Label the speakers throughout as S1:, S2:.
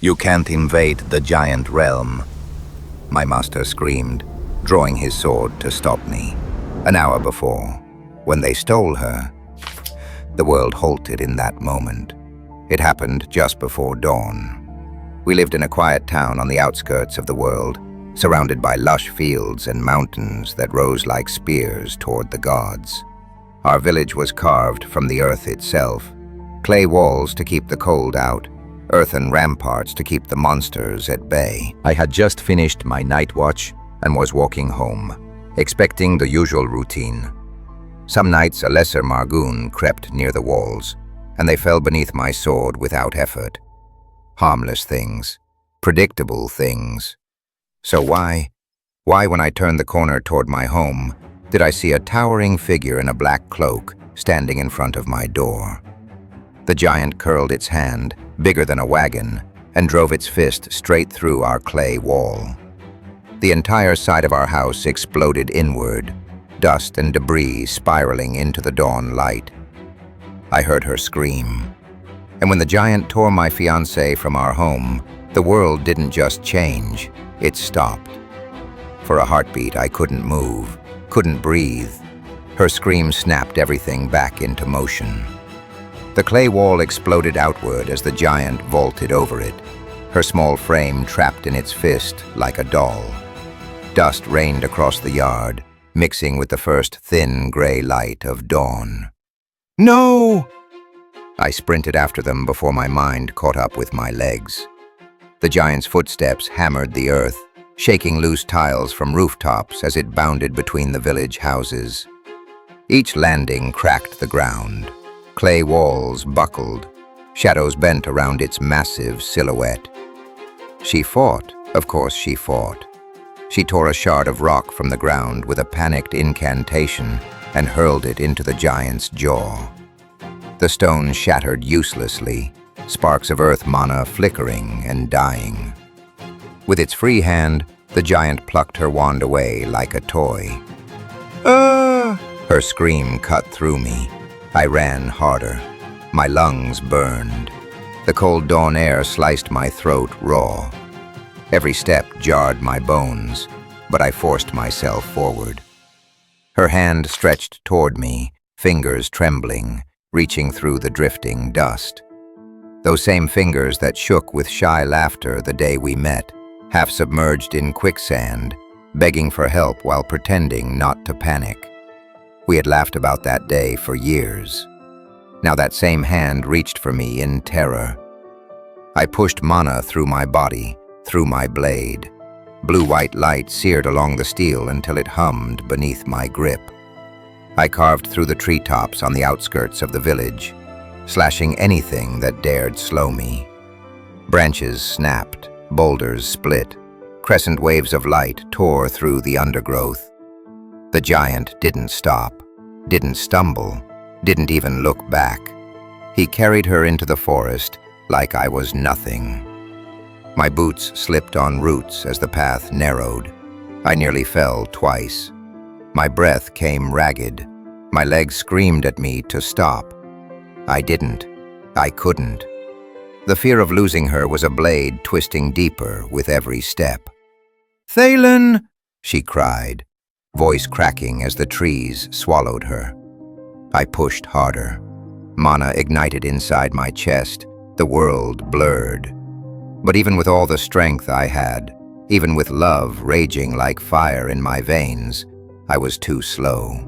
S1: You can't invade the giant realm, my master screamed, drawing his sword to stop me. An hour before, when they stole her, the world halted in that moment. It happened just before dawn. We lived in a quiet town on the outskirts of the world, surrounded by lush fields and mountains that rose like spears toward the gods. Our village was carved from the earth itself, clay walls to keep the cold out, earthen ramparts to keep the monsters at bay. I had just finished my night watch and was walking home, expecting the usual routine. Some nights a lesser Margoon crept near the walls, and they fell beneath my sword without effort. Harmless things, predictable things. So why when I turned the corner toward my home, did I see a towering figure in a black cloak standing in front of my door? The giant curled its hand, bigger than a wagon, and drove its fist straight through our clay wall. The entire side of our house exploded inward, dust and debris spiraling into the dawn light. I heard her scream. And when the giant tore my fiancée from our home, the world didn't just change, it stopped. For a heartbeat, I couldn't move, couldn't breathe. Her scream snapped everything back into motion. The clay wall exploded outward as the giant vaulted over it, her small frame trapped in its fist like a doll. Dust rained across the yard, mixing with the first thin gray light of dawn. "No!" I sprinted after them before my mind caught up with my legs. The giant's footsteps hammered the earth, shaking loose tiles from rooftops as it bounded between the village houses. Each landing cracked the ground. Clay walls buckled, shadows bent around its massive silhouette. She fought, of course she fought. She tore a shard of rock from the ground with a panicked incantation and hurled it into the giant's jaw. The stone shattered uselessly, sparks of earth mana flickering and dying. With its free hand, the giant plucked her wand away like a toy. "Ah!" Her scream cut through me. I ran harder. My lungs burned. The cold dawn air sliced my throat raw. Every step jarred my bones, but I forced myself forward. Her hand stretched toward me, fingers trembling, reaching through the drifting dust. Those same fingers that shook with shy laughter the day we met, half submerged in quicksand, begging for help while pretending not to panic. We had laughed about that day for years. Now that same hand reached for me in terror. I pushed mana through my body, through my blade. Blue-white light seared along the steel until it hummed beneath my grip. I carved through the treetops on the outskirts of the village, slashing anything that dared slow me. Branches snapped, boulders split, crescent waves of light tore through the undergrowth. The giant didn't stop, didn't stumble, didn't even look back. He carried her into the forest like I was nothing. My boots slipped on roots as the path narrowed. I nearly fell twice. My breath came ragged. My legs screamed at me to stop. I didn't. I couldn't. The fear of losing her was a blade twisting deeper with every step. "Thalen!" she cried, voice cracking as the trees swallowed her. I pushed harder. Mana ignited inside my chest, the world blurred. But even with all the strength I had, even with love raging like fire in my veins, I was too slow.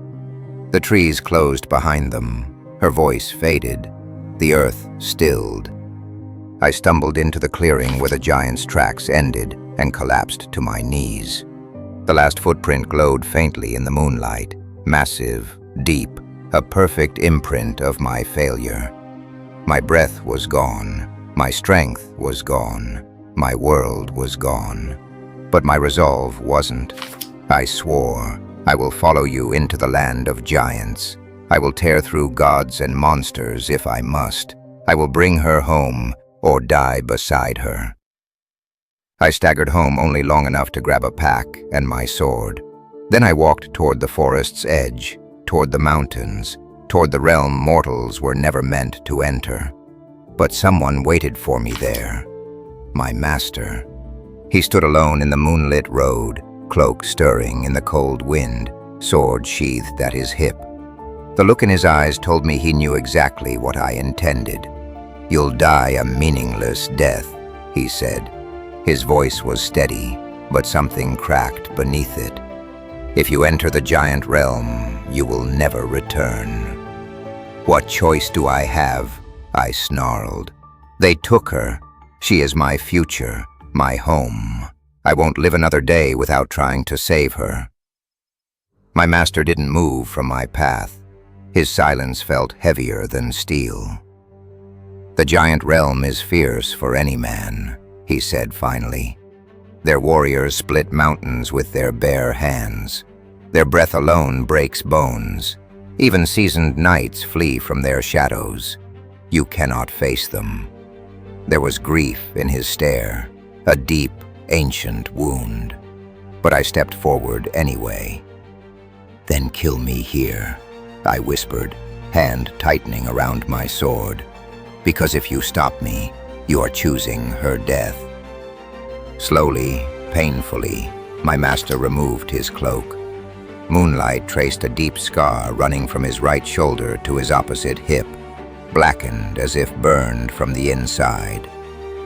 S1: The trees closed behind them. Her voice faded. The earth stilled. I stumbled into the clearing where the giant's tracks ended and collapsed to my knees. The last footprint glowed faintly in the moonlight, massive, deep, a perfect imprint of my failure. My breath was gone, my strength was gone, my world was gone. But my resolve wasn't. I swore, I will follow you into the land of giants. I will tear through gods and monsters if I must. I will bring her home or die beside her. I staggered home only long enough to grab a pack and my sword. Then I walked toward the forest's edge, toward the mountains, toward the realm mortals were never meant to enter. But someone waited for me there. my master. He stood alone in the moonlit road, cloak stirring in the cold wind, sword sheathed at his hip. The look in his eyes told me he knew exactly what I intended. "You'll die a meaningless death," he said. His voice was steady, but something cracked beneath it. "If you enter the giant realm, you will never return." "What choice do I have?" I snarled. "They took her. She is my future, my home. I won't live another day without trying to save her." My master didn't move from my path. His silence felt heavier than steel. "The giant realm is fierce for any man," he said finally. "Their warriors split mountains with their bare hands. Their breath alone breaks bones. Even seasoned knights flee from their shadows. You cannot face them." There was grief in his stare, a deep, ancient wound. But I stepped forward anyway. "Then kill me here," I whispered, hand tightening around my sword. "Because if you stop me, you are choosing her death." Slowly, painfully, my master removed his cloak. Moonlight traced a deep scar running from his right shoulder to his opposite hip, blackened as if burned from the inside.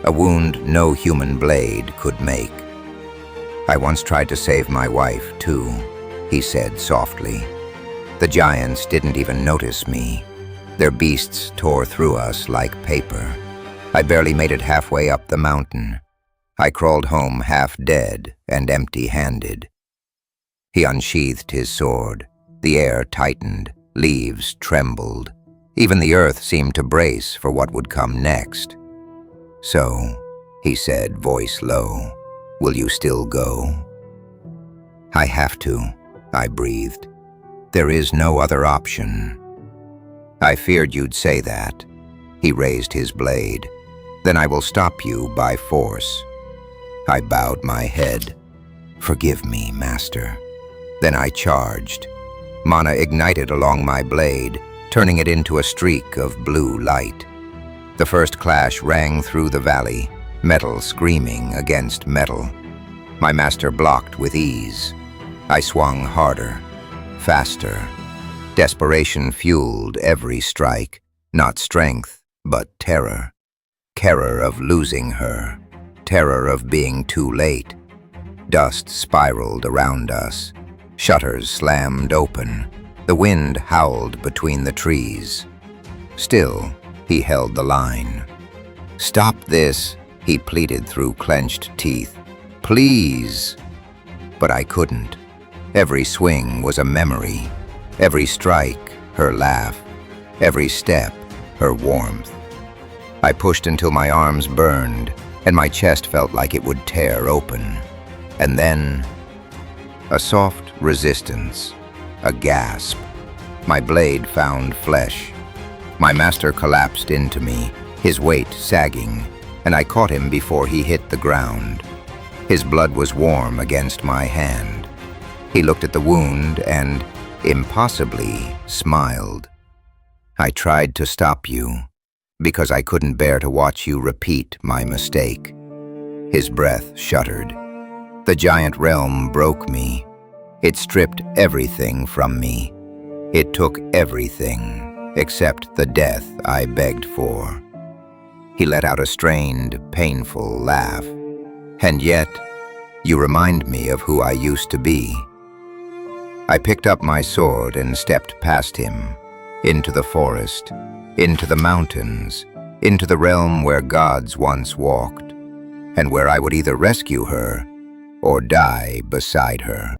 S1: A wound no human blade could make. "I once tried to save my wife, too," he said softly. "The giants didn't even notice me. Their beasts tore through us like paper. I barely made it halfway up the mountain. I crawled home half dead and empty-handed." He unsheathed his sword. The air tightened, leaves trembled. Even the earth seemed to brace for what would come next. "So," he said, voice low, "will you still go?" "I have to," I breathed. "There is no other option." "I feared you'd say that." He raised his blade. "Then I will stop you by force." I bowed my head. "Forgive me, master." Then I charged. Mana ignited along my blade, turning it into a streak of blue light. The first clash rang through the valley, metal screaming against metal. My master blocked with ease. I swung harder, faster. Desperation fueled every strike, not strength, but terror. Terror of losing her, terror of being too late. Dust spiraled around us. Shutters slammed open. The wind howled between the trees. Still, he held the line. "Stop this," he pleaded through clenched teeth. "Please." But I couldn't. Every swing was a memory. Every strike, her laugh. Every step, her warmth. I pushed until my arms burned, and my chest felt like it would tear open. And then, a soft resistance, a gasp. My blade found flesh. My master collapsed into me, his weight sagging, and I caught him before he hit the ground. His blood was warm against my hand. He looked at the wound and, impossibly, smiled. "I tried to stop you, because I couldn't bear to watch you repeat my mistake." His breath shuddered. The giant realm broke me. It stripped everything from me. It took everything except the death I begged for. He let out a strained, painful laugh. "And yet, you remind me of who I used to be." I picked up my sword and stepped past him, into the forest, into the mountains, into the realm where gods once walked, and where I would either rescue her or die beside her.